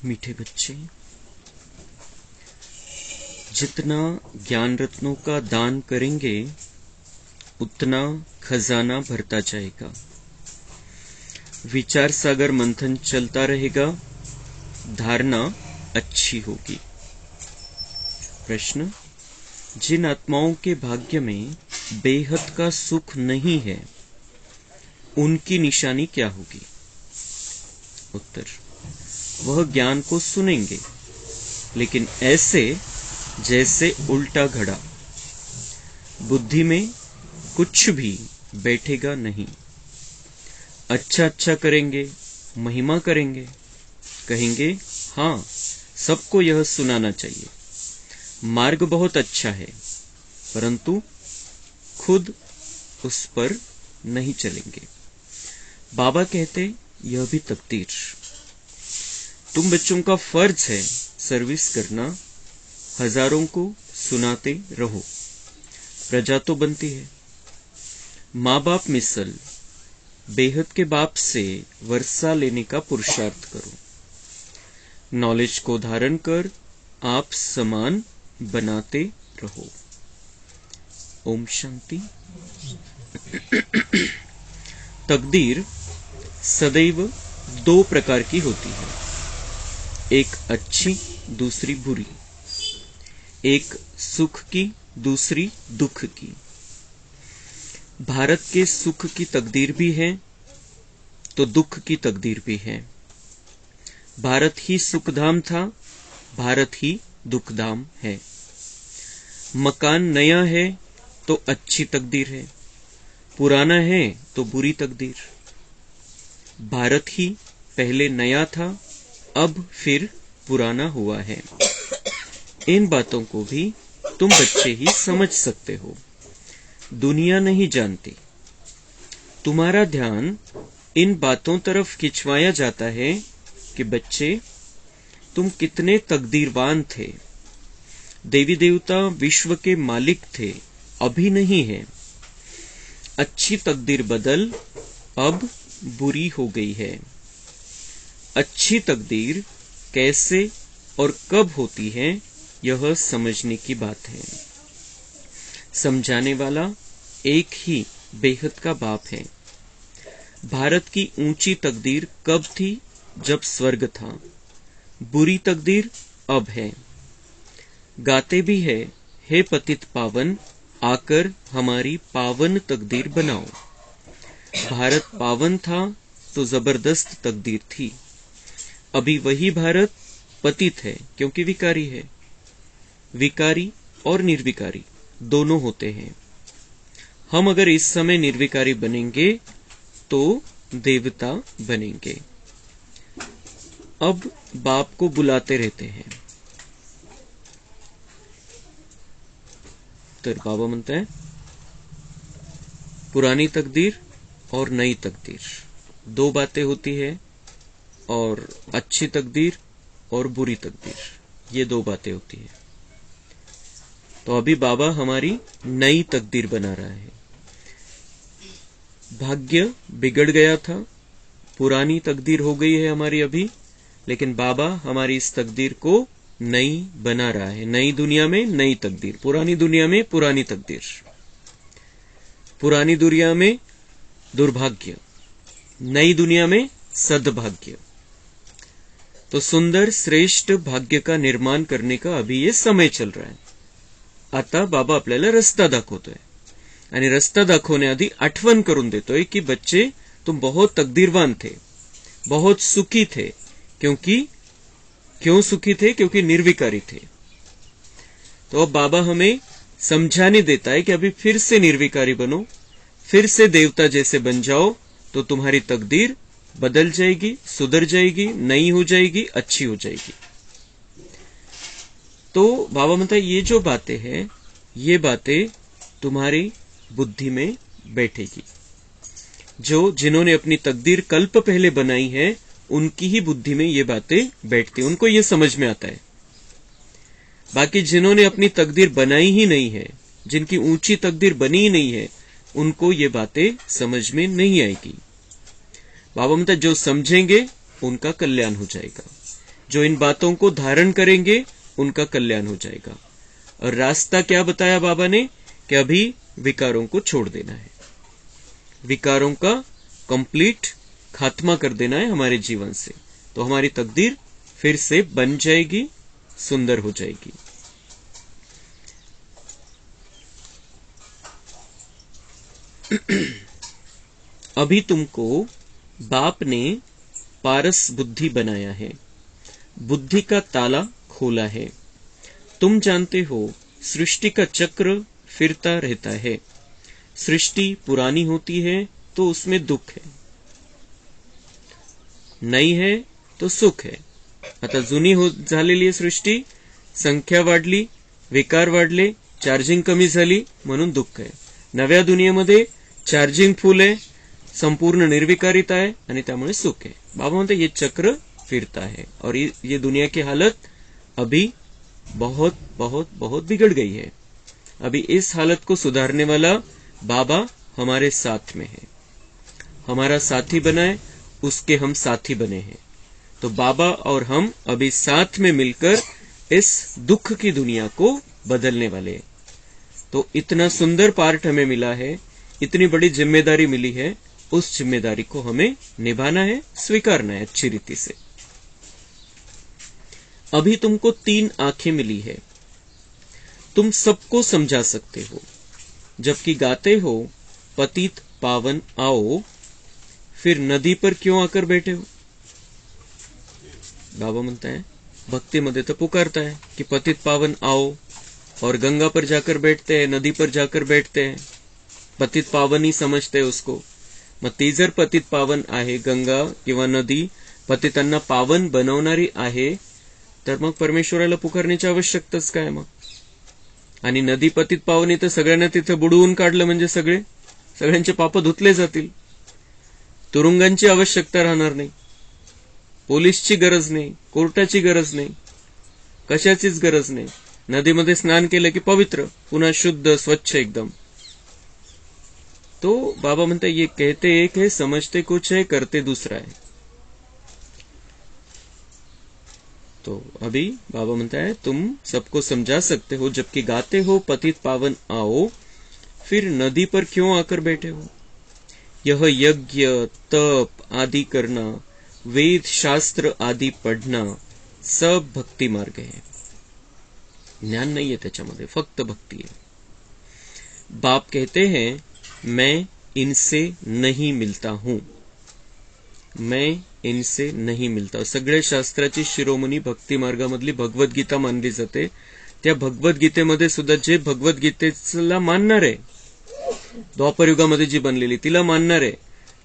मीठे बच्चे, जितना ज्ञान रत्नों का दान करेंगे उतना खजाना भरता जाएगा। विचार सागर मंथन चलता रहेगा, धारणा अच्छी होगी। प्रश्न, जिन आत्माओं के भाग्य में बेहद का सुख नहीं है उनकी निशानी क्या होगी? उत्तर, वह ज्ञान को सुनेंगे लेकिन ऐसे जैसे उल्टा घड़ा, बुद्धि में कुछ भी बैठेगा नहीं। अच्छा अच्छा करेंगे, महिमा करेंगे, कहेंगे हाँ सबको यह सुनाना चाहिए, मार्ग बहुत अच्छा है, परंतु खुद उस पर नहीं चलेंगे। बाबा कहते यह भी तकदीर, तुम बच्चों का फर्ज है सर्विस करना, हजारों को सुनाते रहो, प्रजा तो बनती है। माँ बाप मिसल बेहद के बाप से वर्षा लेने का पुरुषार्थ करो, नॉलेज को धारण कर आप समान बनाते रहो। ओम शांति। तकदीर सदैव दो प्रकार की होती है, एक अच्छी दूसरी बुरी, एक सुख की दूसरी दुख की। भारत के सुख की तकदीर भी है तो दुख की तकदीर भी है। भारत ही सुखधाम था, भारत ही दुखधाम है। मकान नया है तो अच्छी तकदीर है, पुराना है तो बुरी तकदीर। भारत ही पहले नया था, अब फिर पुराना हुआ है। इन बातों को भी तुम बच्चे ही समझ सकते हो, दुनिया नहीं जानती। तुम्हारा ध्यान इन बातों तरफ खिंचवाया जाता है कि बच्चे तुम कितने तकदीरवान थे, देवी देवता विश्व के मालिक थे, अभी नहीं है। अच्छी तकदीर बदल अब बुरी हो गई है। अच्छी तकदीर कैसे और कब होती है यह समझने की बात है। समझाने वाला एक ही बेहद का बाप है। भारत की ऊंची तकदीर कब थी? जब स्वर्ग था। बुरी तकदीर अब है। गाते भी है, हे पतित पावन आकर हमारी पावन तकदीर बनाओ। भारत पावन था तो जबरदस्त तकदीर थी। अभी वही भारत पतित है क्योंकि विकारी है। विकारी और निर्विकारी दोनों होते हैं। हम अगर इस समय निर्विकारी बनेंगे तो देवता बनेंगे। अब बाप को बुलाते रहते हैं। तो बाबा म्हणता है पुरानी तकदीर और नई तकदीर दो बातें होती है, और अच्छी तकदीर और बुरी तकदीर ये दो बातें होती है। तो अभी बाबा हमारी नई तकदीर बना रहा है। भाग्य बिगड़ गया था, पुरानी तकदीर हो गई है हमारी अभी, लेकिन बाबा हमारी इस तकदीर को नई बना रहा है। नई दुनिया में नई तकदीर, पुरानी दुनिया में पुरानी तकदीर। पुरानी दुनिया में दुर्भाग्य, नई दुनिया में सद्भाग्य। तो सुंदर श्रेष्ठ भाग्य का निर्माण करने का अभी ये समय चल रहा है। आता बाबा आपल्याला रस्ता दाखवतोय आणि रस्ता दाखवण्याआधी आठवण करून देतोय की बच्चे तुम बहुत तकदीरवान थे, बहुत सुखी थे। क्यों सुखी थे? क्योंकि निर्विकारी थे। तो अब बाबा हमें समझाने देता है कि अभी फिर से निर्विकारी बनो, फिर से देवता जैसे बन जाओ, तो तुम्हारी तकदीर बदल जाएगी, सुधर जाएगी, नई हो जाएगी, अच्छी हो जाएगी। तो बाबा म्हणता ये जो बातें हैं, ये बातें तुम्हारी बुद्धि में बैठेगी। जिन्होंने अपनी तकदीर कल्प पहले बनाई है, उनकी ही बुद्धि में ये बातें बैठती, उनको ये समझ में आता है। बाकी जिन्होंने अपनी तकदीर बनाई ही नहीं है, जिनकी ऊंची तकदीर बनी ही नहीं है, उनको ये बातें समझ में नहीं आएगी। बाबा मतलब जो समझेंगे उनका कल्याण हो जाएगा। जो इन बातों को धारण करेंगे उनका कल्याण हो जाएगा। और रास्ता क्या बताया बाबा ने कि अभी विकारों को छोड़ देना है, विकारों का कंप्लीट खात्मा कर देना है हमारे जीवन से, तो हमारी तकदीर फिर से बन जाएगी, सुंदर हो जाएगी। अभी तुमको बाप ने पारस बुद्धि बनाया है, बुद्धि का ताला खोला है। तुम जानते हो सृष्टि का चक्र फिरता रहता है। सृष्टि पुरानी होती है तो उसमें दुख है, नई है तो सुख है। आता जुनी झालेली सृष्टी, संख्या वाढली, विकार वाढले, चार्जिंग कमी झाली म्हणून दुःख आहे। नव्या दुनियेमध्ये चार्जिंग फुल आहे, संपूर्ण निर्विकारिता है आणि त्यामुळे सुख है। बाबा म्हणते ये चक्र फिरता है और ये दुनिया की हालत अभी बहुत बहुत बहुत बिगड़ गई है। अभी इस हालत को सुधारने वाला बाबा हमारे साथ में है, हमारा साथी बना है, उसके हम साथी बने हैं। तो बाबा और हम अभी साथ में मिलकर इस दुख की दुनिया को बदलने वाले हैं। तो इतना सुंदर पार्ट हमें मिला है, इतनी बड़ी जिम्मेदारी मिली है, उस जिम्मेदारी को हमें निभाना है, स्वीकारना है अच्छी रीति से। अभी तुमको 3 आंखें मिली है, तुम सबको समझा सकते हो, जबकि गाते हो पतित पावन आओ, फिर नदी पर क्यों आकर बैठे हो। बाबा म्हणता है भक्ति तो पुकारता है कि पतित पावन आओ, और गंगा पर जाकर बैठते हैं, नदी पर जाकर बैठते हैं, पतित पावन ही समजते हैं उसको। मग ती जर पतित पावन आहे, गंगा किंवा नदी पतितांना पावन बनवणारी आहे, तर मग परमेश्वराला पुकारण्याची आवश्यकताच काय मग। आणि नदी पतित पावनी तर सगळ्यांना तिथे बुडवून काढलं म्हणजे सगळ्यांचे पाप धुतले जातील। तुरुंगांची आवश्यकता राहणार नाही, पोलीसची गरज नाही, कोर्टाची गरज नाही, कशाचीच गरज नाही। नदीमध्ये स्नान केलं की पवित्र, पुन्हा शुद्ध स्वच्छ एकदम। तो बाबा म्हणता ये कहते एक है, समझते कुछ है, करते दूसरा है। तो अभी बाबा म्हणता है तुम सबको समझा सकते हो, जबकि गाते हो पतित पावन आओ, फिर नदी पर क्यों आकर बैठे हो। यह यज्ञ तप आदि करना, वेद शास्त्र आदि पढ़ना सब भक्ति मार्ग है। ज्ञान नहीं है त्याच्यामध्ये, फक्त भक्ति है। बाप कहते हैं मैं इनसे नहीं मिलता हूं, मैं इनसे नहीं मिलता। सगळ्या शास्त्राची शिरोमणी भक्ती मार्गामधली भगवद्गीता मानली जाते। त्या भगवद्गीतेमध्ये सुद्धा जे भगवद्गीतेला मानणार आहे, द्वापर युगामध्ये जी बनलेली तिला मानणार आहे,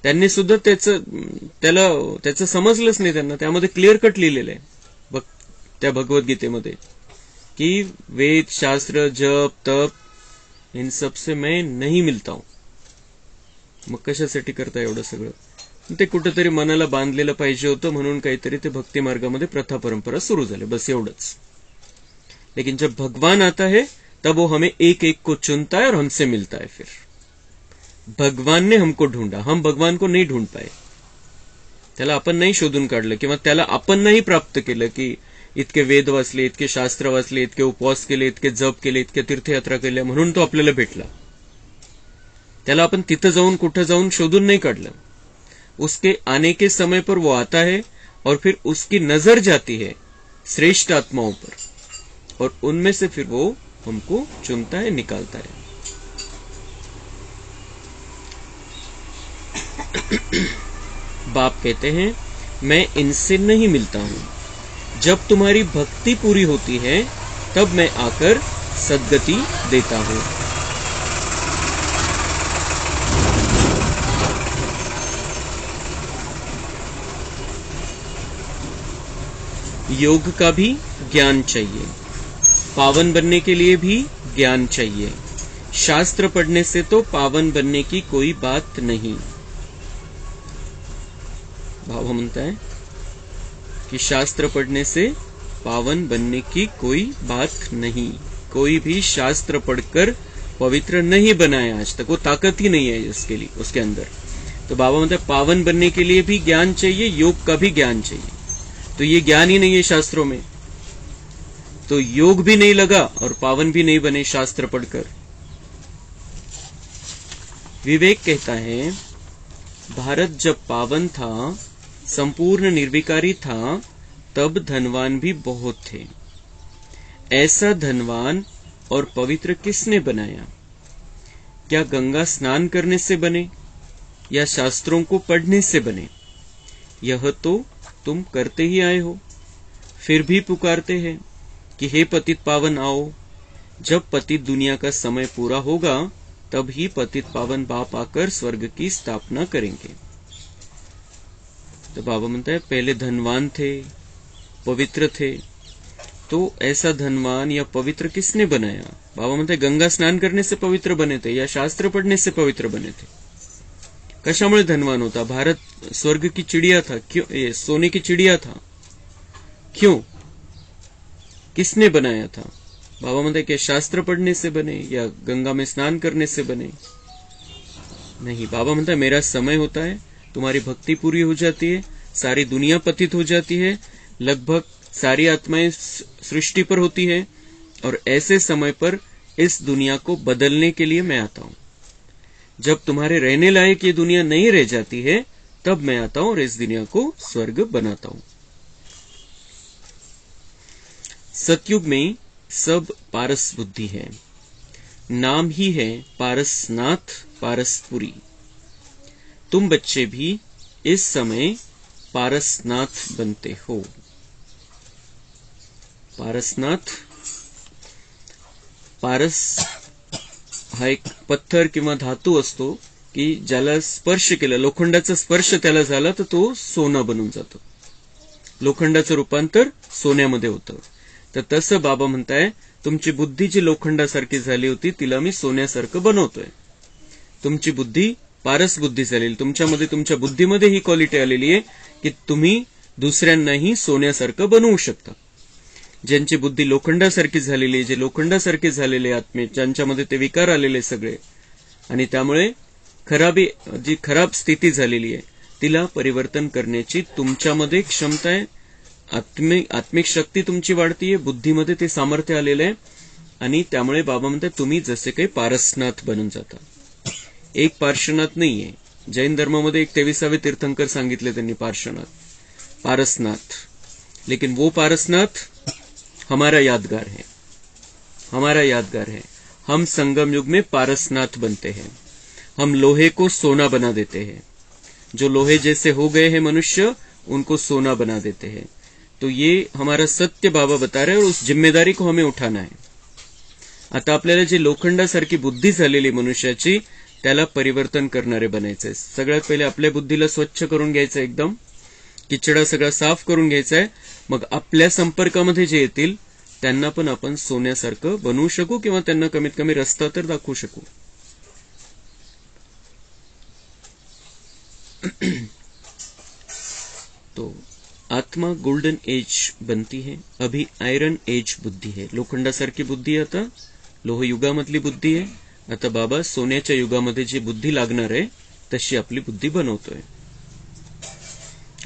त्यांनी सुद्धा त्याचं समजलंच नाही। त्यांना त्यामध्ये क्लिअर कट लिहिलेलं आहे त्या भगवद्गीतेमध्ये कि वेद शास्त्र जप तप इन सबसे मैं नहीं मिलता हूं। मग कशासाठी करता एवढं सगळं? ते कुठेतरी मनाला बांधलेलं पाहिजे होतं, म्हणून काहीतरी ते भक्ती मार्गामध्ये प्रथा परंपरा सुरू झाले, बस एवढंच। लेकिन जब भगवान आता है तब वो हमें एक एक को चुनता है और हमसे मिलता है। फिर भगवान ने हमको ढूंढा, हम भगवान को नहीं ढूंढ पाए। त्याला आपण नाही शोधून काढलं किंवा त्याला आपण नाही प्राप्त केलं की इतके वेद वाचले, इतके शास्त्र वाचले, इतके उपवास केले, इतके जप केले, इतके तीर्थयात्रा केल्या म्हणून तो आपल्याला भेटला। त्याला आपण तिथं जाऊन कुठं जाऊन शोधून नाही काढलं। उसके आने के समय पर वो आता है और फिर उसकी नजर जाती है श्रेष्ठ आत्माओं पर, और उनमें से फिर वो हमको चुनता है, निकालता है। बाप कहते हैं मैं इनसे नहीं मिलता हूं, जब तुम्हारी भक्ति पूरी होती है तब मैं आकर सद्गति देता हूं। योग का भी ज्ञान चाहिए, पावन बनने के लिए भी ज्ञान चाहिए। शास्त्र पढ़ने से तो पावन बनने की कोई बात नहीं। बाबा म्हणता है कि शास्त्र पढ़ने से पावन बनने की कोई बात नहीं। कोई भी शास्त्र पढ़कर पवित्र नहीं बना है आज तक, वो ताकत ही नहीं है इसके लिए उसके अंदर। तो बाबा म्हणता है पावन बनने के लिए भी ज्ञान चाहिए, योग का भी ज्ञान चाहिए। तो ये ज्ञान ही नहीं है शास्त्रों में, तो योग भी नहीं लगा और पावन भी नहीं बने शास्त्र पढ़कर। विवेक कहता है भारत जब पावन था, संपूर्ण निर्विकारी था, तब धनवान भी बहुत थे। ऐसा धनवान और पवित्र किसने बनाया? क्या गंगा स्नान करने से बने या शास्त्रों को पढ़ने से बने? यह तो तुम करते ही आए हो, फिर भी पुकारते हैं कि हे पतित पावन आओ। जब पतित दुनिया का समय पूरा होगा तब ही पतित पावन बाप आकर स्वर्ग की स्थापना करेंगे। तो बाबा म्हणता है पहले धनवान थे, पवित्र थे, तो ऐसा धनवान या पवित्र किसने बनाया? बाबा म्हणता है गंगा स्नान करने से पवित्र बने थे या शास्त्र पढ़ने से पवित्र बने थे? कशामुळे धनवान होता? भारत स्वर्ग की चिड़िया था, क्यों? ये सोने की चिड़िया था, क्यों? किसने बनाया था? बाबा म्हणते कि शास्त्र पढ़ने से बने या गंगा में स्नान करने से बने? नहीं, बाबा म्हणता है मेरा समय होता है, तुम्हारी भक्ति पूरी हो जाती है, सारी दुनिया पतित हो जाती है, लगभग सारी आत्माएं सृष्टि पर होती है, और ऐसे समय पर इस दुनिया को बदलने के लिए मैं आता हूं। जब तुम्हारे रहने लायक ये दुनिया नहीं रह जाती है तब मैं आता हूं और इस दुनिया को स्वर्ग बनाता हूं। सतयुग में सब पारस बुद्धि है, नाम ही है पारसनाथ पारसपुरी। तुम बच्चे भी इस समय पारसनाथ बनते हो। पारसनाथ, पारस हा एक पत्थर किंवा धातू असतो की ज्याला स्पर्श केला, लोखंडाचा स्पर्श त्याला झाला तर तो सोना बनून जातो, लोखंडाचं रूपांतर सोन्यामध्ये होतं। तर तसं बाबा म्हणताय तुमची बुद्धी जी लोखंडासारखी झाली होती तिला मी सोन्यासारखं बनवतोय। तुमची बुद्धी पारस बुद्धी झालेली, तुमच्यामध्ये तुमच्या बुद्धीमध्ये ही क्वालिटी आलेली आहे की तुम्ही दुसऱ्यांनाही सोन्यासारखं बनवू शकता। ज्यांची बुद्धी लोखंडासारखी झालेली, जे लोखंडासारखे झालेले आत्मे, ज्यांच्यामध्ये ते विकार आलेले सगळे, आणि त्यामुळे जी खराब स्थिती झालेली आहे तिला परिवर्तन करण्याची तुमच्यामध्ये क्षमता आहे। आत्मिक शक्ती तुमची वाढतीये, बुद्धीमध्ये ते सामर्थ्य आलेलं आहे, आणि त्यामुळे बाबा म्हणतात तुम्ही जसे काही पारसनाथ बनून जाता। एक पार्श्वनाथ नाहीये, जैन धर्मामध्ये एक 23वें तीर्थंकर सांगितले त्यांनी पारसनाथ, लेकिन वो पारसनाथ हमारा यादगार है, हमारा यादगार है। हम संगम युग में पारसनाथ बनते हैं, हम लोहे को सोना बना देते हैं, जो लोहे जैसे हो गए हैं मनुष्य उनको सोना बना देते हैं। तो ये हमारा सत्य बाबा बता रहे हैं और उस जिम्मेदारी को हमें उठाना है। आता आपल्याला जे लोखंडासारखी बुद्धी झालेली मनुष्याची त्याला परिवर्तन करणारे बनायचंय। सगळ्यात पहिले आपल्या बुद्धीला स्वच्छ करून घ्यायचं, एकदम किचडा सगळा साफ करून घ्यायचा आहे। मग आपल्या संपर्कामध्ये जे येतील त्यांना पण आपण सोन्यासारखं बनवू शकू किंवा त्यांना कमीत कमी रस्ता तर दाखवू शकू। तो आत्मा गोल्डन एज बनती है, अभी आयरन एज बुद्धी है। लोखंडासारखी बुद्धी आता लोह युगामधली बुद्धी आहे, आता बाबा सोन्याच्या युगामध्ये जी बुद्धी लागणार आहे तशी आपली बुद्धी बनवतोय।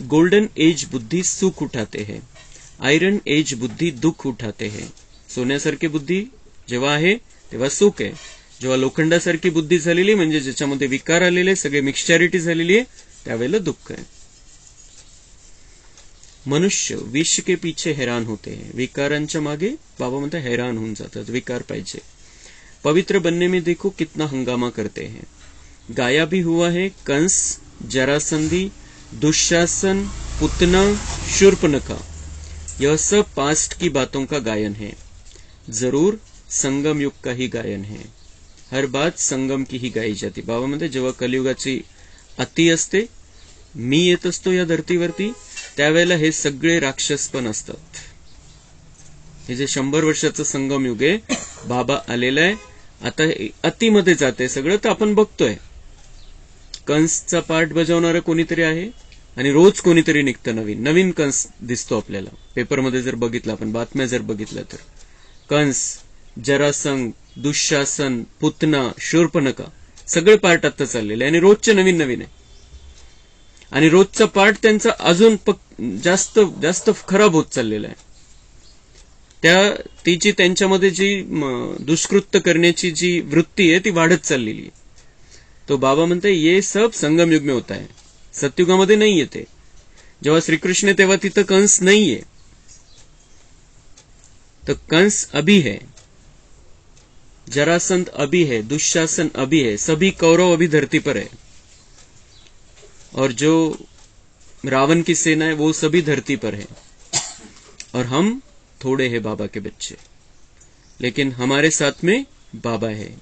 गोल्डन एज बुद्धि सुख उठाते हैं, आयरन एज बुद्धि दुख उठाते हैं। सोन्यासारखी बुद्धी जेव्हा आहे तेव्हा सुख आहे, जेव्हा लोखंडासारखी बुद्धी झालेली म्हणजे ज्याच्यामध्ये विकार आलेले, सगळे मिक्सचॅरिटी झालेली आहे, त्यावेळेला दुःख आहे। मनुष्य विष के पीछे हैरान होते हैं, विकारांच्या मागे बाबा म्हणता हैरान होऊन जातात, विकार पाहिजे। पवित्र बनने में देखो कितना हंगामा करते हैं। गाया भी हुआ है कंस, जरासंधी, दुशासन, पुतना, शूर्पणखा, यह सब पास्ट की बातों का गायन है, जरूर संगम युग का ही गायन है। हर बात संगम की ही गाई जाती। बाबा म्हणते जेव्हा कलियुगाची अति असते, मी येत असतो या धर्तीवरती, त्यावेळेला हे सगळे राक्षस पण असतात। हे जे 100 वर्षाचं संगम युग आहे, बाबा आलेला आहे, आता अतिमध्ये जाते सगळं, तर आपण बघतोय कंसचा पार्ट बजावणारा कोणीतरी आहे आणि रोज कोणीतरी निघतं नवीन कंस दिसतो आपल्याला। पेपरमध्ये जर बघितलं आपण, बातम्या जर बघितल्या तर कंस, जरासंध, दुःशासन, पुतना, शूर्पणखा सगळे पार्ट आता चाललेले आणि रोजचे नवीन आहे। आणि रोजचा पाठ त्यांचा अजून जास्त जास्त खराब होत चाललेला आहे. तिची त्यांच्यामध्ये जी दुष्कृत्य करण्याची जी वृत्ती आहे ती वाढत चाललेली आहे. तो बाबा म्हणते ये सब संगम युग में होता है, सत्युगामध्ये नाही येते. जेव्हा श्रीकृष्ण तेव्हा तिथं कंस नाहीये, तो कंस अभी है, जरासंध अभी है, दुशासन अभी है, सभी कौरव अभी धरती पर है, और जो रावण की सेना है वो सभी धरती पर है, और हम थोड़े हैं बाबा के बच्चे, लेकिन हमारे साथ में बाबा है.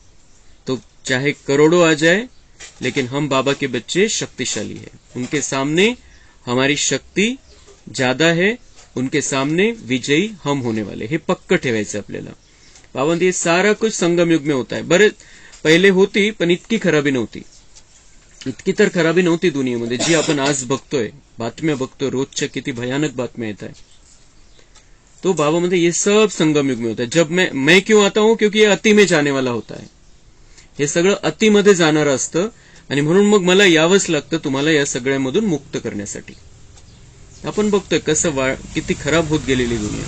तो चाहे करोड़ों आ जाए, लेकिन हम बाबा के बच्चे शक्तिशाली है. उनके सामने हमारी शक्ति ज्यादा है, उनके सामने विजयी हम होने वाले. हे पक्क ठेवायचं आपल्याला. बाबा ये सारा कुछ संगम युग में होता है. बरे पहिले होती, पण इतकी खराबी नव्हती. इतकी तर खराबी नव्हती दुनियेमध्ये जी आपण आज बघतोय, बातम्या बघतोय, रोजच्या किती भयानक बातम्या येत आहे. तो बाबा म्हणते ये सब संगम युग में होता है. जब मैं क्यों आता हूं, क्योंकि ये अति में जाने वाला होता है. हे सगळं अतिमध्ये जाणारं असतं, आणि म्हणून मग मला यावंच लागतं तुम्हाला या सगळ्यामधून मुक्त करण्यासाठी. आपण बघतोय कसं किती खराब होत गेलेली दुनिया,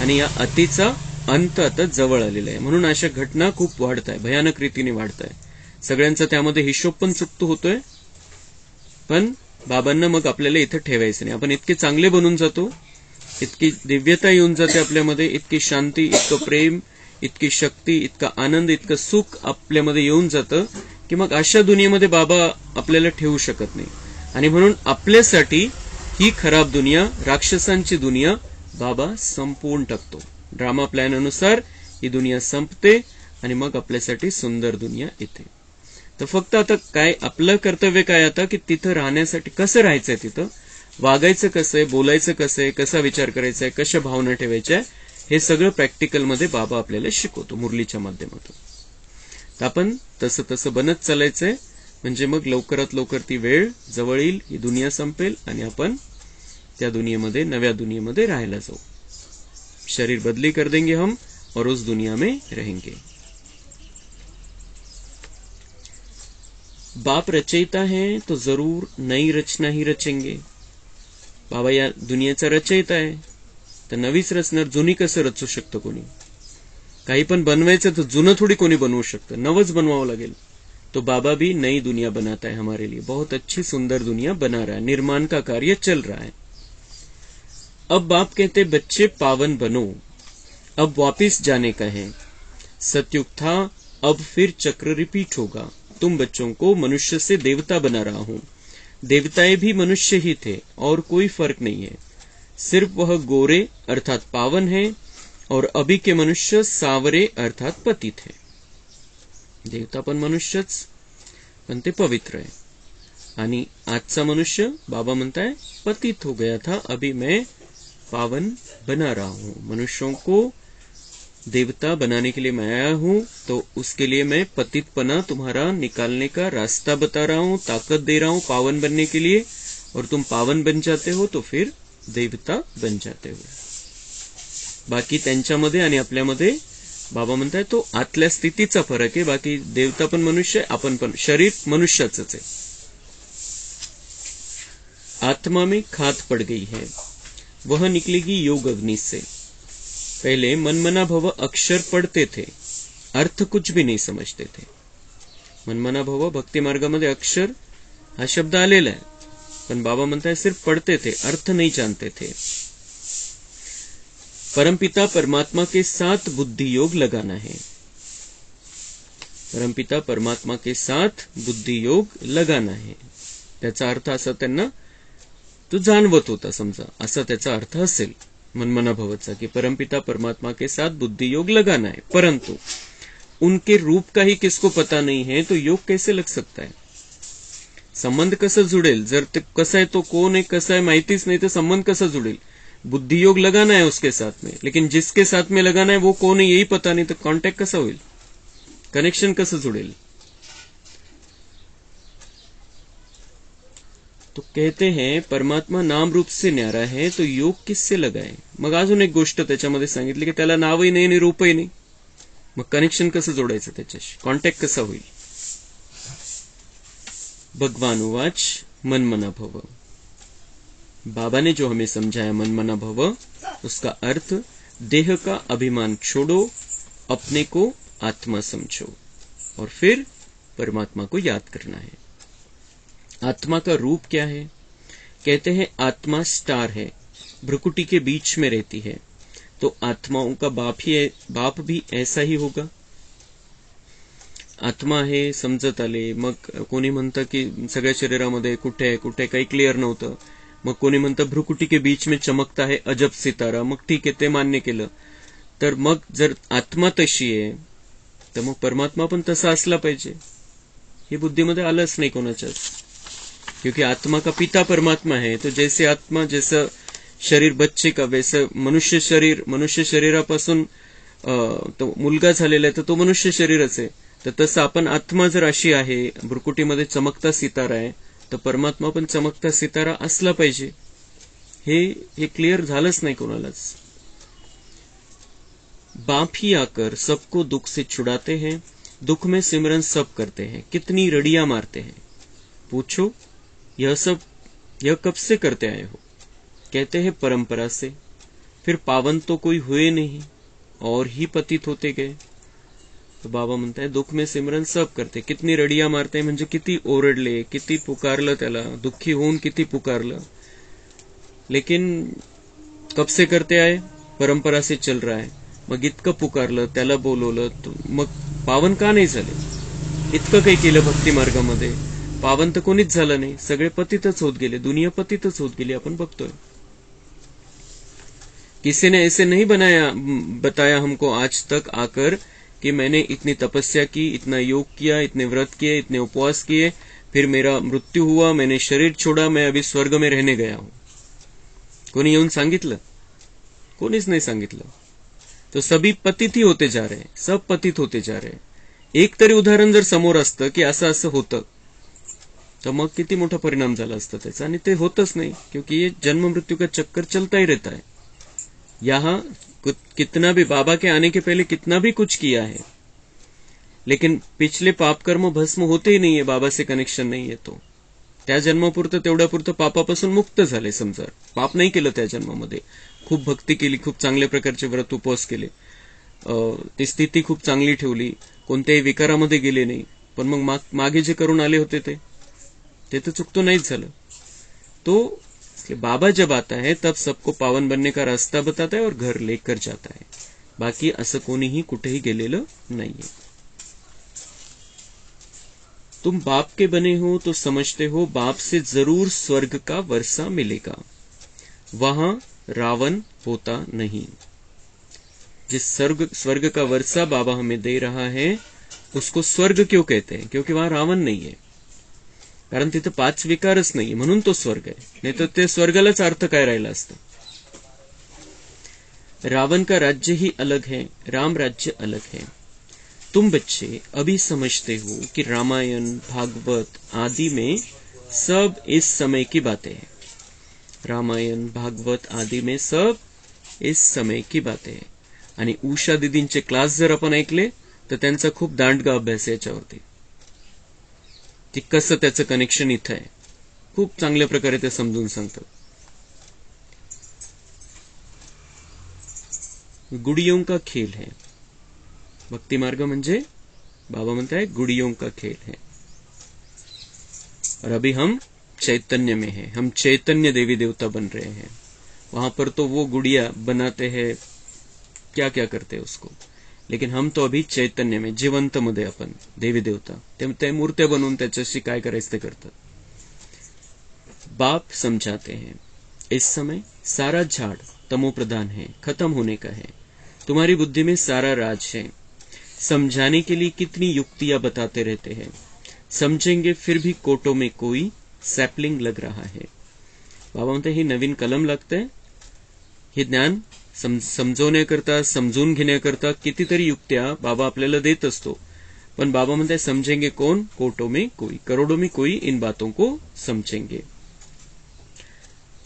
आणि या अतिचा अंत आता जवळ आलेला आहे. म्हणून अशा घटना खूप वाढत आहे, भयानक रीतीने वाढत आहे. सगळ्यांचा त्यामध्ये हिशोब पण चुकतो होतोय. पण बाबांना मग आपल्याला इथं ठेवायचं नाही. आपण इतके चांगले बनून जातो, इतकी दिव्यता येऊन जाते आपल्यामध्ये, इतकी शांती, इतकं प्रेम, इतकी शक्ती, इतका आनंद, इतकं सुख आपल्यामध्ये येऊन जातं की मग अशा दुनियेमध्ये बाबा आपल्याला ठेवू शकत नाही. आणि म्हणून आपल्यासाठी ही खराब दुनिया, राक्षसांची दुनिया बाबा संपवून टाकतो. ड्रामा प्लॅन अनुसार ही दुनिया संपते आणि मग आपल्यासाठी सुंदर दुनिया येते. तर फक्त आता काय आपलं कर्तव्य काय आता की तिथं राहण्यासाठी कसं राहायचंय, तिथं वागायचं कसं आहे, बोलायचं कसं आहे, कसा विचार करायचा आहे, कशा भावना ठेवायच्या, हे सगळं प्रॅक्टिकलमध्ये बाबा आपल्याला शिकवतो मुरलीच्या माध्यमातून. तर आपण तसं तसं बनत चालायचंय, म्हणजे मग लवकरात लवकर ती वेळ जवळ येईल, ही दुनिया संपेल आणि आपण त्या दुनियेमध्ये, नव्या दुनियेमध्ये राहायला जाऊ. शरीर बदली कर देंगे हम और उस दुनिया में रहेंगे. बाप रचयिता है तो जरूर नई रचना ही रचेंगे. बाबा या दुनियेचा रचयिता आहे, तर नवीच रचणार. जुनी कसं रचू शकतं कोणी? काही पण बनवायचं तर जुनं थोडी कोणी बनवू शकतं, नवच बनवावं लागेल. तो बाबा भी नई दुनिया बनाता है हमारे लिए, बहुत अच्छी सुंदर दुनिया बना रहा है, निर्माण का कार्य चल रहा है. अब बाप कहते बच्चे पावन बनो, अब वापिस जाने का है. सतयुग था, अब फिर चक्र रिपीट होगा. तुम बच्चों को मनुष्य से देवता बना रहा हूं. देवताएं भी मनुष्य ही थे और कोई फर्क नहीं है. सिर्फ वह गोरे अर्थात पावन है और अभी के मनुष्य सावरे अर्थात पतित है. देवता पण मनुष्यच, पण ते पवित्र आहे. आणि आजचा मनुष्य बाबा म्हणताय पतित हो गया था, अभी मैं पावन बना रहा हूं. मनुष्यों को देवता बनाने के लिए मैं आया हूं, तो उसके लिए मैं पतितपना तुम्हारा निकालने का रास्ता बता रहा हूं, ताकत दे रहा हूं पावन बनने के लिए. और तुम पावन बन जाते हो तो फिर देवता बन जाते हो. बाकी त्यांच्यामध्ये आणि आपल्यामध्ये बाबा म्हणताय तो आतल्या स्थितीचा फरक आहे. बाकी देवता पण मनुष्य आहे, आपण पण शरीर मनुष्याच आहे. आत्मा में खाद पड़ गई है, वह निकलेगी योग अग्नि से. पहले मनमना भव अक्षर पढ़ते थे, अर्थ कुछ भी नहीं समझते थे. मनमना भव भक्ती मार्गामध्ये अक्षर हा शब्द आलेला आहे, पण बाबा म्हणताय सिर्फ पढ़ते थे, अर्थ नहीं जानते थे. परमपिता परमात्मा के साथ बुद्धि योग लगाना है. परमपिता परमात्मा के साथ बुद्धि योग लगाना है. त्याचा अर्थ असा त्यांना तो जाणवत होता, समजा असा त्याचा अर्थ असेल मनमना भवचा, की परमपिता परमात्मा के साथ बुद्धि योग लगाना है. परंतु उनके रूप का ही किसको पता नहीं है, तो योग कैसे लग सकता है? संबंध कसं जुडेल? जर ते कसं आहे, तो कोण आहे, कसं आहे माहितीच नाही, तर संबंध कसा जुडेल? बुद्धि योग लगाना है उसके साथ में, लेकिन जिसके साथ में लगाना है वो कौन है यही पता नहीं, तो कांटेक्ट कैसा होईल, कनेक्शन कसं जुडेल? तो कहते हैं परमात्मा नाम रूप से न्यारा है, तो योग किससे लगाए? मग अजून एक गोष्ट त्याच्यामध्ये सांगितली की त्याला नावही नाही आणि रूपही नाही. मग कनेक्शन कसं जोडायचं त्याच्याशी, कॉन्टॅक्ट कसा होईल? भगवान उवाच मनमना भव. बाबा ने जो हमें समझाया मन मना भव, उसका अर्थ देह का अभिमान छोड़ो, अपने को आत्मा समझो और फिर परमात्मा को याद करना है। आत्मा का रूप क्या है? कहते हैं आत्मा स्टार है, भ्रुकुटी के बीच में रहती है, तो आत्माओं का बाप भी ऐसा ही होगा। आत्मा हे समजत आले, मग कोणी म्हणतं की सगळ्या शरीरामध्ये कुठे कुठे काही क्लिअर नव्हतं, मग कोणी म्हणतं भ्रुकुटी के बीच में चमकता है अजब सितारा, मग ठीक आहे ते मान्य केलं, तर मग जर आत्मा तशी आहे तर मग परमात्मा पण तसा असला पाहिजे, हे बुद्धीमध्ये आलंच नाही कोणाच्याच। क्योंकि आत्मा का पिता परमात्मा है, तो जैसे आत्मा जैसा शरीर बच्चे का, वैसे मनुष्य शरीरापासून तो मुलगा झालेला आहे तर तो मनुष्य शरीरच आहे, तर तसं आपण आत्मा जर अशी आहे, भ्रुकुटीमध्ये चमकता सितारा आहे, तर परमात्मा पण चमकता सितारा असला पाहिजे। हे क्लिअर झालंच नाही कोणालाच। बाप ही आकर सबको दुख से छुड़ाते हैं, दुख में सिमरन सब करते हैं, कितनी रड़ियां मारते हैं। पूछो यह कब से करते आए हो? कहते हैं परंपरा से। फिर पावन तो कोई हुए नहीं और ही पतित होते गए। तो बाबा म्हणता है दुख में सिमरन सब करते, कितनी रडिया मारते म्हणजे किती ओरडले, किती पुकारलं त्याला, दुःखी होऊन किती पुकारलं, लेकिन कब से करते आए? परंपरा से चल रहा है। मग इतकं पुकारलं, त्याला बोलवलं, मग पावन का नाही झाले? इतकं काही केलं भक्ती मार्गामध्ये, पावन तर कोणीच झालं नाही, सगळे पतितच होत गेले, दुनिया पतितच होत गेली, आपण बघतोय। किसी ने ऐसे नहीं बताया हमको आज तक आकर कि मैंने इतनी तपस्या की, इतना योग किया, इतने व्रत किए, इतने उपवास किए, फिर मेरा मृत्यु हुआ, मैंने शरीर छोड़ा, मैं अभी स्वर्ग में रहने गया हूं। कोणी येऊन सांगितलं? कोणीच नाही सांगितलं। तो सभी पतित ही होते जा रहे हैं, सब पतित होते जा रहे हैं। एक तरी उदाहरण जर समोर असतं की असं असं होतं तर मग किती मोठा परिणाम झाला असता त्याचा, आणि ते होतच नहीं, क्योंकि ये जन्म मृत्यु का चक्कर चलता ही रहता है। यहाँ कितना भी बाबा के आने के पहले कितना भी कुछ किया है, लेकिन पिछले पाप कर्म भस्म होते ही नहीं है, बाबा से कनेक्शन नहीं है, तो त्या जन्मापुरतं तेवढ्यापुरतं पापापासून मुक्त झाले। समजा पाप नाही केलं त्या जन्मामध्ये, खूप भक्ती केली, खूप चांगल्या प्रकारचे व्रत उपवास केले, ती स्थिती खूप चांगली ठेवली, कोणत्याही विकारामध्ये गेले नाही, पण मग मागे जे करून आले होते ते तर चुकतो नाहीच झालं। तो बाबा जब आता है तब सबको पावन बनने का रास्ता बताता है और घर लेकर जाता है, बाकी असं कोणीही कुठेही गेलेलं नाहीये। तुम बाप के बने हो तो समझते हो बाप से जरूर स्वर्ग का वर्षा मिलेगा, वहां रावण होता नहीं। जिस स्वर्ग का वर्षा बाबा हमें दे रहा है उसको स्वर्ग क्यों कहते हैं? क्योंकि वहां रावण नहीं है, कारण तिथे 5 विकारच नाही, म्हणून तो स्वर्ग आहे, नाही तर ते स्वर्गालाच अर्थ काय राहिला असता। रावण का राज्य ही अलग है, राम राज्य अलग है। तुम बच्चे अभी समझते हो कि रामायण भागवत आदि में सब इस समय की बातें हैं। रामायण भागवत आदि में सब इस समय की बातें हैं। आणि उषा दीदींचे क्लास जर आपण ऐकले तर त्यांचा खूप दांडगा अभ्यास याच्यावरती, की कसं त्याचं कनेक्शन इथं आहे, खूप चांगल्या प्रकारे ते समजून सांगतात। गुड़ियों का खेल है, भक्ति मार्ग म्हणजे बाबा म्हणता है गुड़ियों का खेल है, और अभी हम चैतन्य में हैं, हम चैतन्य देवी देवता बन रहे हैं। वहां पर तो वो गुड़िया बनाते हैं, क्या क्या करते हैं उसको, लेकिन हम तो अभी चैतन्य में, जिवंत मध्ये आपण देवी देवता, ते मूर्त्या बनवून त्याच्याशी काय करायचं ते करतात। बाप समझाते हैं इस समय सारा झाड़ तमोप्रधान है, खत्म होने का है, तुम्हारी बुद्धि में सारा राज है। समझाने के लिए कितनी युक्तियां बताते रहते हैं, समझेंगे फिर भी कोटो में कोई सैपलिंग लग रहा है। बाबा म्हणते ही नवीन कलम लागतंय, हे ज्ञान समजवण्याकरता, समजून घेण्याकरता कितीतरी युक्त्या बाबा आपल्याला देत असतो, पण बाबा म्हणते समझेंगे कौन? कोटो में कोई, करोड़ों में कोई इन बातों को समझेंगे।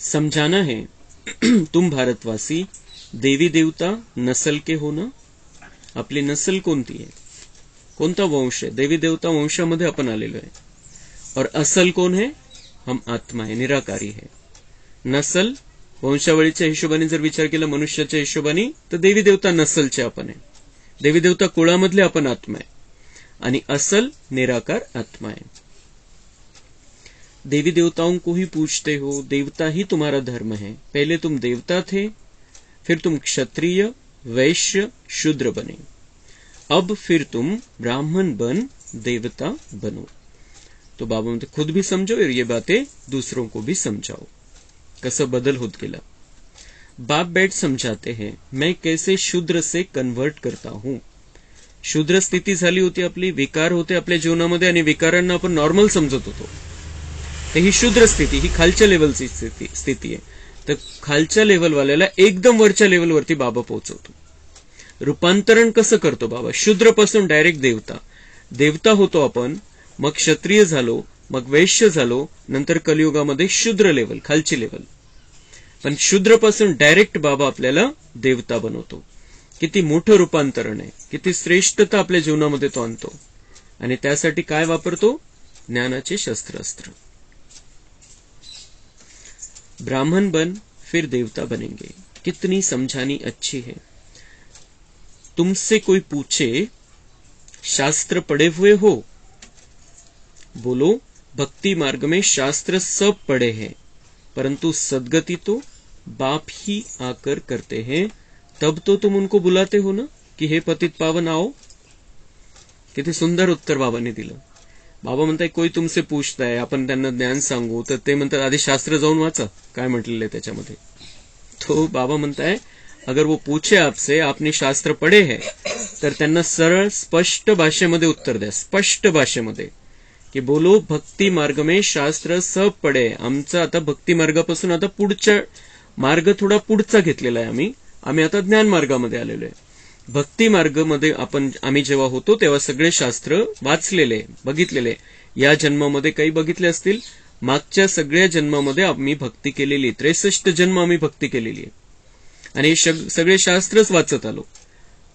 समझाना है तुम भारतवासी देवी देवता नस्ल के हो ना। आपली नस्ल कोणती आहे, कोणता वंश आहे? देवी देवता वंशामध्ये आपण आलेलो आहे। और असल कौन है? हम आत्मा है, निराकारी है। नसल वंशावळीच्या हिशोबाने जर विचार केला मनुष्याच्या हिशोबाने तर देवी देवता नसलचे आपण आहे, देवी देवता कुळामधले आपण आत्मा आहे आणि असल निराकार आत्मा है। देवी देवताओं को ही पूछते हो, देवता ही तुम्हारा धर्म है। पहले तुम देवता थे, फिर तुम क्षत्रिय वैश्य शूद्र बने, अब फिर तुम ब्राह्मण बन देवता बनो। तो बाबा म्हणते खुद भी समझो और ये बातें दूसरों को भी समझाओ। कसं बदल होत गेला। बाप बैठ समझाते हैं मैं कैसे शूद्र से कन्वर्ट करता हूं। शूद्र स्थिती झाली होती आपली, विकार होते आपल्या जीवनामध्ये आणि विकारांना आपण नॉर्मल समजत होतो। तर ही शूद्र स्थिती, ही खालच्या लेवलची स्थिती आहे। तर खालच्या लेवलवाल्याला एकदम वरच्या लेवलवरती बाबा पोहोचवतो। रूपांतरण कसं करतो बाबा? शूद्र पासून डायरेक्ट देवता, देवता होतो आपण, मग क्षत्रिय झालो, मग वैश्य झालो, नंतर कलियुगामध्ये शूद्र लेवल, खालची लेवल। पण शूद्र पासून डायरेक्ट बाबा आपल्याला देवता बनवतो। किती मोठं रूपांतरण आहे, किती श्रेष्ठता आपल्या जीवनामध्ये तो आणतो। आणि त्यासाठी काय वापरतो? ज्ञानाचे शस्त्रास्त्र। ब्राह्मण बन फिर देवता बनेंगे, कितनी समझानी अच्छी है। तुमसे कोई पूछे शास्त्र पढ़े हुए हो, बोलो भक्ति मार्ग में शास्त्र सब पढ़े हैं, परंतु सदगति तो बाप ही आकर करते हैं, तब तो तुम उनको बुलाते हो ना कि हे पतित पावन आओ। किती सुंदर उत्तर बाबांनी दिलं। बाबा म्हणताय कोई तुमसे पूछताय, आपण त्यांना ज्ञान सांगू तर ते म्हणतात आधी शास्त्र जाऊन वाचा काय म्हटलेलं आहे त्याच्यामध्ये। तो बाबा म्हणताय अगर वो पूछे आपसे आपने शास्त्र पढ़े हैं, तर त्यांना सरळ स्पष्ट भाषेमध्ये उत्तर द्या, स्पष्ट भाषेमध्ये की बोलो भक्ती मार्ग में शास्त्र सब पढ़े। आमचा आता भक्ती मार्गापासून आता पुढचा मार्ग थोडा पुढचा घेतलेला आहे, आम्ही आता ज्ञान मार्गामध्ये आलेलो आहे। भक्ती मार्गामध्ये आम्ही जेव्हा होतो तेव्हा सगळे शास्त्र वाचलेले, बघितलेले, या जन्मामध्ये काही बघितले असतील, मागच्या सगळ्या जन्मामध्ये आम्ही भक्ती केलेली, 63 जन्म आम्ही भक्ती केलेली आहे आणि सगळे शास्त्रच वाचत आलो।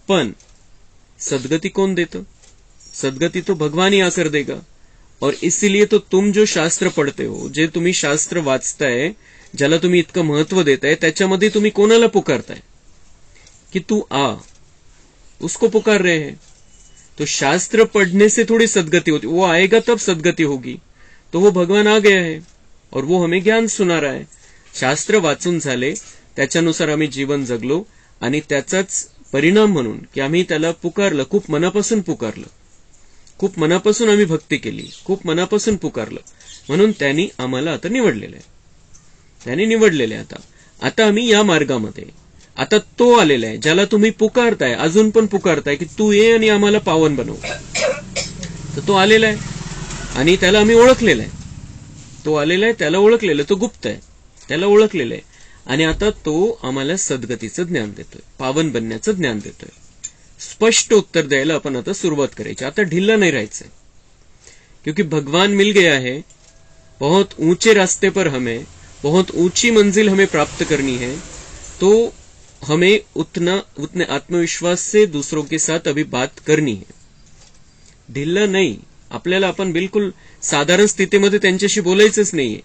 पण सदगति कौन देतं? सदगति तो भगवान ही आकर देगा। और इसीलिए तो तुम जो शास्त्र पढ़ते हो, जे तुम्ही शास्त्र वाचताय, ज्याला तुम्ही इतकं महत्व देताय, त्याच्यामध्ये तुम्ही कोणाला पुकारताय कि तू आ, उसको पुकार रहे हैं। तो शास्त्र पढ़ने से थोड़ी सदगति होती, वो आएगा तब सदगति होगी। तो वो भगवान आ गया है और वो हमें ज्ञान सुना रहा है। शास्त्र वाचून झाले, त्याच्यानुसार आम्ही जीवन जगलो आणि त्याचाच परिणाम म्हणून की आम्ही त्याला पुकारलं, खूप मनापासून पुकारलं, खूप मनापासून आम्ही भक्ती केली, खूप मनापासून पुकारलं, म्हणून त्यांनी आम्हाला आता निवडलेलं आहे, त्यांनी निवडलेलं आहे। आता आम्ही या मार्गामध्ये, आता तो आलेला आहे ज्याला तुम्ही पुकारताय, अजून पण पुकारताय की तू ये आणि आम्हाला पावन बनव। तर तो आलेला आहे आणि त्याला आम्ही ओळखलेला आहे, तो आलेला आहे, त्याला ओळखलेलं, तो गुप्त आहे, त्याला ओळखलेलं आहे आणि आता तो आम्हाला सद्गतीचं ज्ञान देतोय, पावन बनण्याचं ज्ञान देतोय। स्पष्ट उत्तर द्यायला आपण आता सुरुवात करायची, आता ढिल्ला नाही राहायचंय, क्योंकि भगवान मिल गया है। बहुत ऊंचे रास्ते पर हमें, बहुत ऊंची मंजिल हमें प्राप्त करनी है, तो हमें उतने आत्मविश्वास से दूसरों के साथ अभी बात करनी है। ढिल्ला नाही, आपल्याला आपण बिल्कुल साधारण स्थितीमध्ये त्यांच्याशी बोलायचंच नाहीये,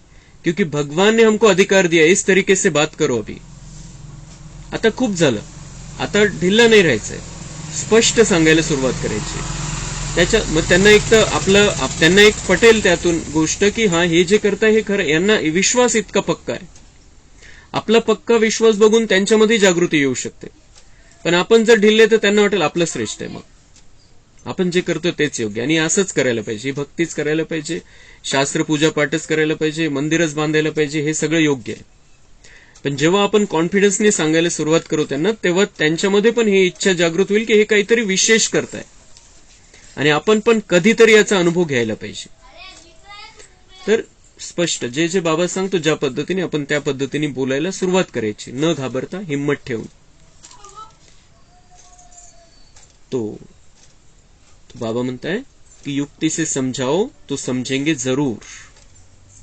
क्योंकि भगवान ने हमको अधिकार दिया इस तरीके से बात करो। अभी आता खूप झालं, आता ढिल्ला नाही राहायचंय, स्पष्ट सांगायला सुरुवात करायची। त्याच्या मग त्यांना एक तर त्यांना एक पटेल त्यातून गोष्ट की हा हे जे करताय हे खरं, यांना विश्वास इतका पक्का आहे। आपला पक्का विश्वास बघून त्यांच्यामध्ये जागृती येऊ शकते, पण आपण जर ढिल्ले तर त्यांना वाटेल आपलं श्रेष्ठ आहे, मग आपण जे करतो तेच योग्य आणि असंच करायला पाहिजे, भक्तीच करायला पाहिजे, शास्त्र पूजा पाठच करायला पाहिजे, मंदिरच बांधायला पाहिजे, हे सगळं योग्य आहे। पण जेव्हा आपण कॉन्फिडन्सने सांगायला सुरुवात करू त्यांना, तेव्हा त्यांच्यामध्ये पण ही इच्छा जागृत होईल की हे काहीतरी विशेष करताय आणि आपण पण कधीतरी याचा अनुभव घ्यायला पाहिजे। तर स्पष्ट जे जे बाबा सांगतो ज्या पद्धतीने आपण त्या पद्धतीने बोलायला सुरुवात करायची, न घाबरता हिम्मत ठेवून। तो बाबा म्हणताय कि युक्ति से समझाओ तो समझेंगे जरूर।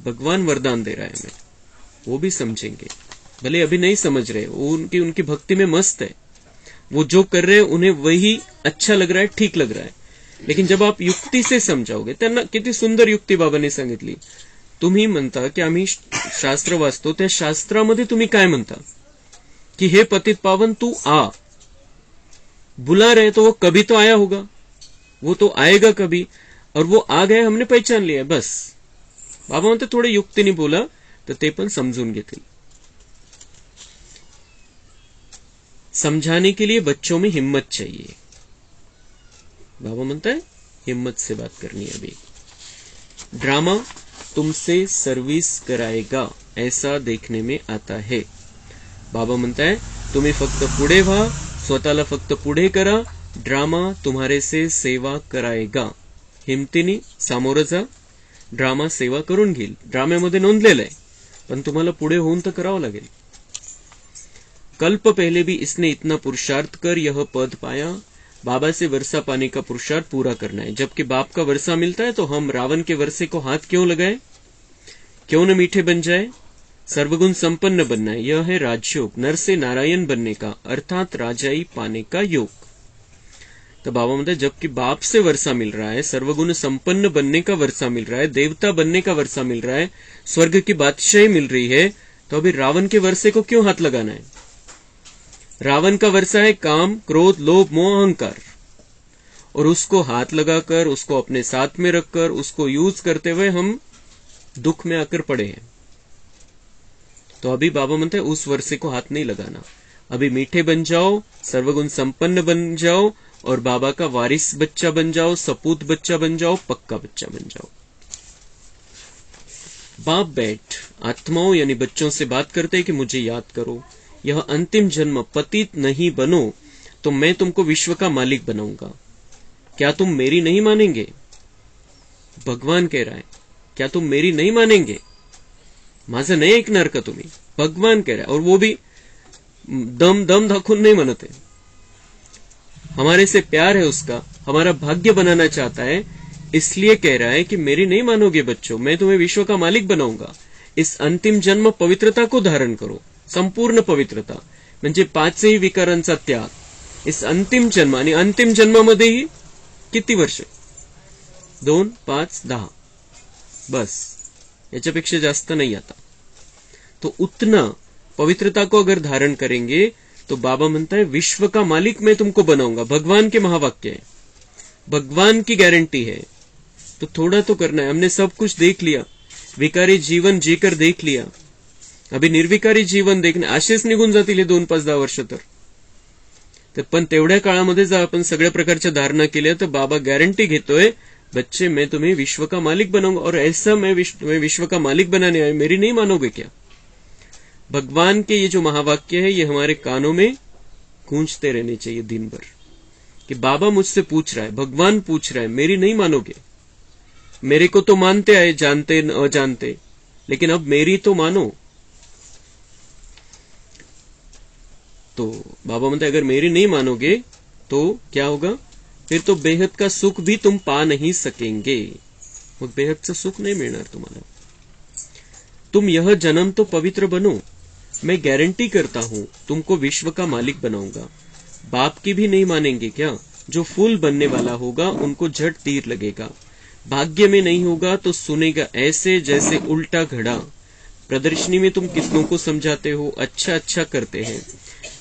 भगवान वरदान दे रहा है हमें, वो भी समझेंगे, भले अभी नहीं समझ रहे, वो उनकी भक्ति में मस्त है, वो जो कर रहे हैं उन्हें वही अच्छा लग रहा है, ठीक लग रहा है। लेकिन जब आप युक्ति से समझाओगे, त्यांना किती सुंदर युक्ती बाबांनी सांगितली तुम्ही म्हणता की आम्ही शास्त्र वाचतो, त्या शास्त्रामध्ये तुम्ही काय म्हणता कि हे पतित पावन तू आ, बुला रहे तो वो कभी तो आया होगा, वो तो आएगा कभी, और वो आ गए, हमने पहचान लिया बस. बाबा म्हणते थोडे युक्तीने बोला तर ते पण समजून घेतील. समझाने के लिए बच्चों में हिम्मत चाहिए. बाबा म्हणता है हिम्मत से बात करनी है. अभी ड्रामा तुमसे सर्विस कराएगा ऐसा देखने में आता है. बाबा म्हणता है तुम्ही फक्त पुढे व्हा, स्वतःला फक्त पुढे करा, ड्रामा तुम्हारे से सेवा कराएगा. हिमतीने सामोरं जा, ड्रामा सेवा करून घेईल. ड्राम्यामध्ये नोंदलेलं आहे, पण तुम्हाला पुढे होऊन तर करावं लागेल. कल्प पहले भी इसने इतना पुरुषार्थ कर यह पद पाया. बाबा से वर्षा पाने का पुरुषार्थ पूरा करना है. जबकि बाप का वर्षा मिलता है तो हम रावण के वर्षे को हाथ क्यों लगाए, क्यों न मीठे बन जाए. सर्वगुण संपन्न बनना है, यह है राजयोग, नर से नारायण बनने का अर्थात राजाई पाने का योग. तो बाबा म्हणते जबकि बाप से वर्षा मिल रहा है, सर्वगुण संपन्न बनने का वर्षा मिल रहा है, देवता बनने का वर्षा मिल रहा है, स्वर्ग की बादशाही मिल रही है, तो अभी रावण के वर्षे को क्यों हाथ लगाना है. रावण का वर्षा है काम, क्रोध, लोभ, मोह, अहंकार, और उसको हाथ लगाकर, उसको अपने साथ में रखकर, उसको यूज करते हुए हम दुख में आकर पड़े हैं. तो अभी बाबा म्हणते उस वर्षे को हाथ नहीं लगाना. अभी मीठे बन जाओ, सर्वगुण संपन्न बन जाओ और बाबा का वारिस बच्चा बन जाओ, सपूत बच्चा बन जाओ, पक्का बच्चा बन जाओ. बाप बैठ आत्माओं यानी बच्चों से बात करते कि मुझे याद करो, यह अंतिम जन्म पतित नहीं बनो तो मैं तुमको विश्व का मालिक बनाऊंगा. क्या तुम मेरी नहीं मानेंगे. भगवान कह रहा है क्या तुम मेरी नहीं मानेंगे, माझं नाही ऐकणार का तुम्ही. भगवान कह रहा है, और वो भी दम दाखवून नहीं म्हणत है. हमारे से प्यार है उसका, हमारा भाग्य बनाना चाहता है, इसलिए कह रहा है कि मेरी नहीं मानोगे बच्चों, मैं तुम्हें विश्व का मालिक बनाऊंगा. इस अंतिम जन्म पवित्रता को धारण करो, संपूर्ण पवित्रता म्हणजे पाचही विकारांचा त्याग. इस अंतिम जन्म, आणि अंतिम जन्मामध्येही किती वर्ष, 2, 5, 10 बस, याच्यापेक्षा जास्त नहीं आता. तो उतना पवित्रता को अगर धारण करेंगे तो बाबा म्हणता है विश्व का मालिक मैं तुमको बनाऊंगा. भगवान के महावाक्य है, भगवान की गारंटी है. तो थोड़ा तो करना है. हमने सब कुछ देख लिया, विकारी जीवन जीकर देख लिया, अभी निर्विकारी जीवन देखणे, असेच निघून जातील 2, 5, 10 वर्ष तर पण तेवढ्या काळामध्ये जर आपण सगळ्या प्रकारच्या धारणा केल्या तर बाबा गॅरंटी घेतोय बच्चे मैं तुम्हें विश्व का मालिक बनाऊंगा. और ऐसा मैं विश्व का मालिक बनाने आया, मेरी नहीं मानोगे क्या. भगवान के ये जो महावाक्य है ये हमारे कानों में गूंजते रहने चाहिए दिन भर कि बाबा मुझसे पूछ रहा है, भगवान पूछ रहा है, मेरी नहीं मानोगे. मेरे को तो मानते आए, जानते न अजानते, लेकिन अब मेरी तो मानो. तो बाबा म्हणते अगर मेरी नहीं मानोगे तो क्या होगा, फिर तो बेहद का सुख भी तुम पा नहीं सकेंगे. मग बेहदचं सुख नहीं मिळणार तुम्हाला. तुम यह जन्म तो पवित्र बनो, मैं गारंटी करता हूं तुमको विश्व का मालिक बनाऊंगा. बाप की भी नहीं मानेंगे क्या. जो फूल बनने वाला होगा उनको झट तीर लगेगा. भाग्य में नहीं होगा तो सुनेगा ऐसे जैसे उल्टा घड़ा. प्रदर्शनी में तुम कितनों को समझाते हो, अच्छा अच्छा करते हैं,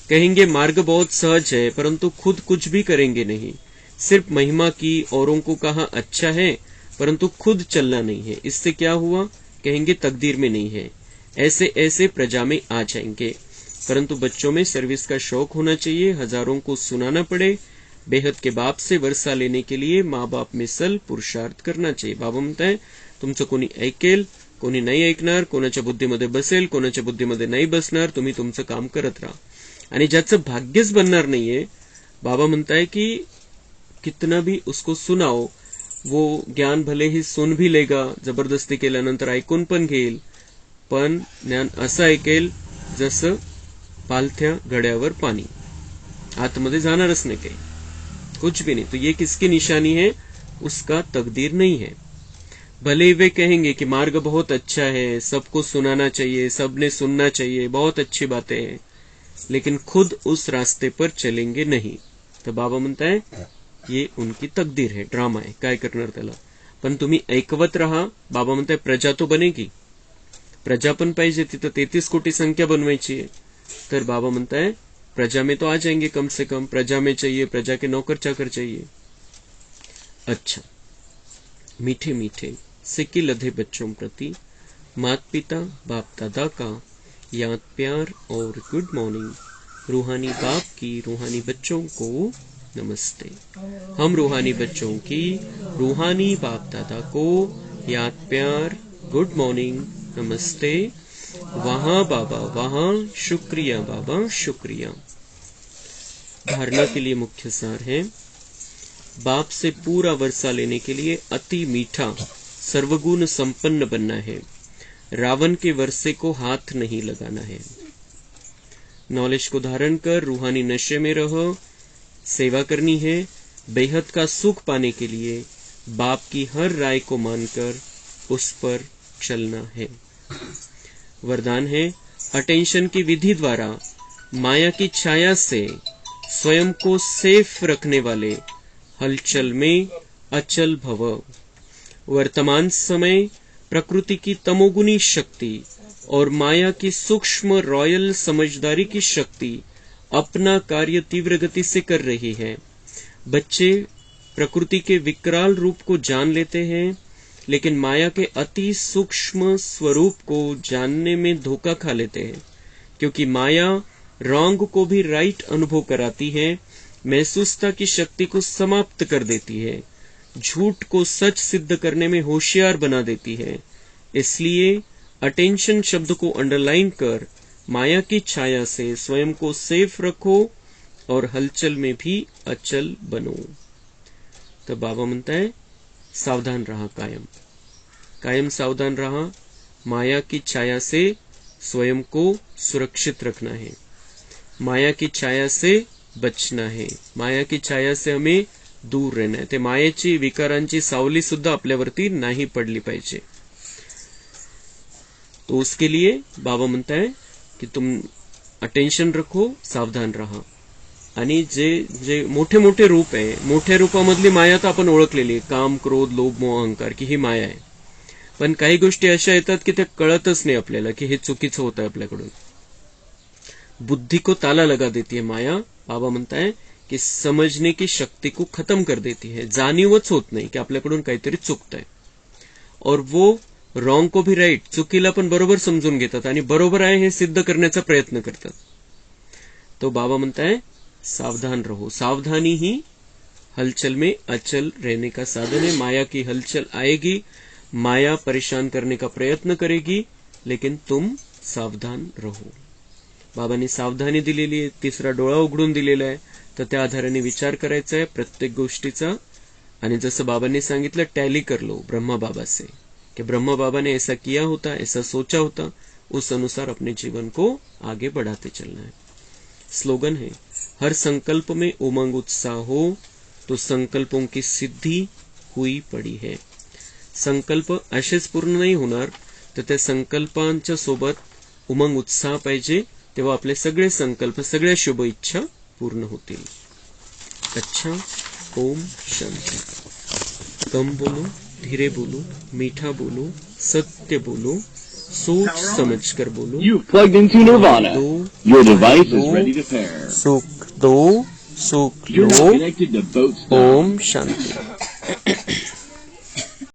कहेंगे मार्ग बहुत सहज है, परंतु खुद कुछ भी करेंगे नहीं. सिर्फ महिमा की, औरों को कहा अच्छा है परंतु खुद चलना नहीं है. इससे क्या हुआ, कहेंगे तकदीर में नहीं है. ऐसे ऐसे प्रजा में आ जाएंगे. परंतु बच्चों में सर्विस का शौक होना चाहिए. हजारों को सुनाना पड़े. बेहद के बाप से वर्षा लेने के लिए माँ बाप में सल पुरुषार्थ करना चाहिए. बाबा म्हणताय तुमचं कोणी ऐकेल, कोणी नाही ऐकणार, कोणाच्या बुद्धीमध्ये बसेल, कोणाच्या बुद्धीमध्ये नाही बसणार. तुम्ही तुमचं काम करत राहा. आणि ज्याचं भाग्यच बनणार नाहीये, बाबा म्हणताय की कितना भी उसको सुनाओ, वो ज्ञान भले ही सुन भी लेगा, जबरदस्ती केल्यानंतर ऐकून पण घेईल, पण ज्ञान असं ऐकेल जसं पालथ्या घड्यावर पाणी, आतमध्ये जाणारच नाही काही, कुछ भी नहीं. तो ये किसकी निशानी है, उसका तकदीर नहीं है. भले वे कहेंगे कि मार्ग बहुत अच्छा है, सबको सुनाना चाहिए, सबने सुनना चाहिए, बहुत अच्छी बातें हैं, लेकिन खुद उस रास्ते पर चलेंगे नहीं. तो बाबा म्हणताय ये उनकी तकदीर है, ड्रामा आहे, काय करणार त्याला. पण तुम्ही ऐकवत राहा. बाबा म्हणताय प्रजा तो बनेगी, प्रजा पण पाहिजे. तिथं 33 कोटी संख्या बनवायची आहे. तर बाबा म्हणताय प्रजा में तो आ जाएंगे कम से कम, प्रजा में चाहिए, प्रजा के नौकर चाकर चाहिए. अच्छा, मीठे मीठे सिक्के लधे बच्चों प्रति माता पिता बाप दादा का याद प्यार और गुड मॉर्निंग. रूहानी बाप की रूहानी बच्चों को नमस्ते. हम रूहानी बच्चों की रूहानी बाप दादा को याद प्यार गुड मॉर्निंग नमस्ते. वहां बाबा वहां, शुक्रिया बाबा शुक्रिया. धारणा के लिए मुख्य सार है, बाप से पूरा वर्षा लेने के लिए अति मीठा सर्वगुण संपन्न बनना है. रावण के वर्षे को हाथ नहीं लगाना है. नॉलेज को धारण कर रूहानी नशे में रहो, सेवा करनी है. बेहद का सुख पाने के लिए बाप की हर राय को मानकर उस पर चलना है. वरदान है, अटेंशन की विधि द्वारा माया की छाया से स्वयं को सेफ रखने वाले हलचल में अचल भव. वर्तमान समय प्रकृति की तमोगुनी शक्ति और माया की सूक्ष्म रॉयल समझदारी की शक्ति अपना कार्य तीव्र गति से कर रही है. बच्चे प्रकृति के विकराल रूप को जान लेते हैं, लेकिन माया के अति सूक्ष्म स्वरूप को जानने में धोखा खा लेते हैं, क्योंकि माया रॉन्ग को भी राइट अनुभव कराती है, महसूसता की शक्ति को समाप्त कर देती है, झूठ को सच सिद्ध करने में होशियार बना देती है. इसलिए अटेंशन शब्द को अंडरलाइन कर माया की छाया से स्वयं को सेफ रखो और हलचल में भी अचल बनो. तो बाबा म्हणता है सावधान रहा, कायम कायम सावधान रहा. माया की छाया से स्वयं को सुरक्षित रखना है, माया की छाया से बचना है, माया की छाया से हमें दूर रहना है. ते मायेची विकारांची सावली सुद्धा आपल्यावरती नाही पडली पाहिजे. तो उसके लिए बाबा म्हणता है की तुम अटेन्शन रखो, सावधान रहा. आणि जे जे मोठे मोठे रूप आहे, मोठ्या रूपामधली माया तर आपण ओळखलेली आहे, काम क्रोध लोभ मोह अहंकार, की ही माया आहे. पण काही गोष्टी अशा येतात की त्या कळतच नाही आपल्याला की हे चुकीचं होत आहे आपल्याकडून. बुद्धि को ताला लगा देती है माया. बाबा म्हणता है की समझने की शक्ति को खत्म कर देती है. जाणीवच होत नाही की आपल्याकडून काहीतरी चुकतंय. और वो रॉन्ग को भी राइट, चुकीला पण बरोबर समजून घेतात आणि बरोबर आहे हे सिद्ध करण्याचा प्रयत्न करतात. तो बाबा म्हणता है सावधान रहो. सावधानी ही हलचल में अचल रहने का साधन है. माया की हलचल आएगी, माया परेशान करने का प्रयत्न करेगी, लेकिन तुम सावधान रहो. बाबांनी सावधानी दिलेली आहे, तिसरा डोळा उघडून दिलेला आहे. तर त्या आधाराने विचार करायचा आहे प्रत्येक गोष्टीचा. आणि जसं बाबांनी सांगितलं, टॅली कर लो ब्रह्मा बाबा से, कि ब्रह्मा बाबा ने ऐसा किया होता, ऐसा सोचा होता, उस अनुसार अपने जीवन को आगे बढ़ाते चलना है. स्लोगन है, हर संकल्प में उमंग उत्साह हो तो संकल्पों की सिद्धि हुई पड़ी है. संकल्प असेच पूर्ण नाही होणार, तर त्या संकल्पांच्या सोबत उमंग उत्साह पाहिजे, तेव्हा आपले सगळे संकल्प, सगळ्या शुभ इच्छा पूर्ण होतील. अच्छा, ओम शांति. कम बोलो, धीरे बोलो, मीठा बोलो, सत्य बोलो, सोच समझकर बोलो. You've plugged into Nirvana. Your device is ready to pair. सुख दो, सुख You're लो. now connected to Boat Stone. ओम शांति.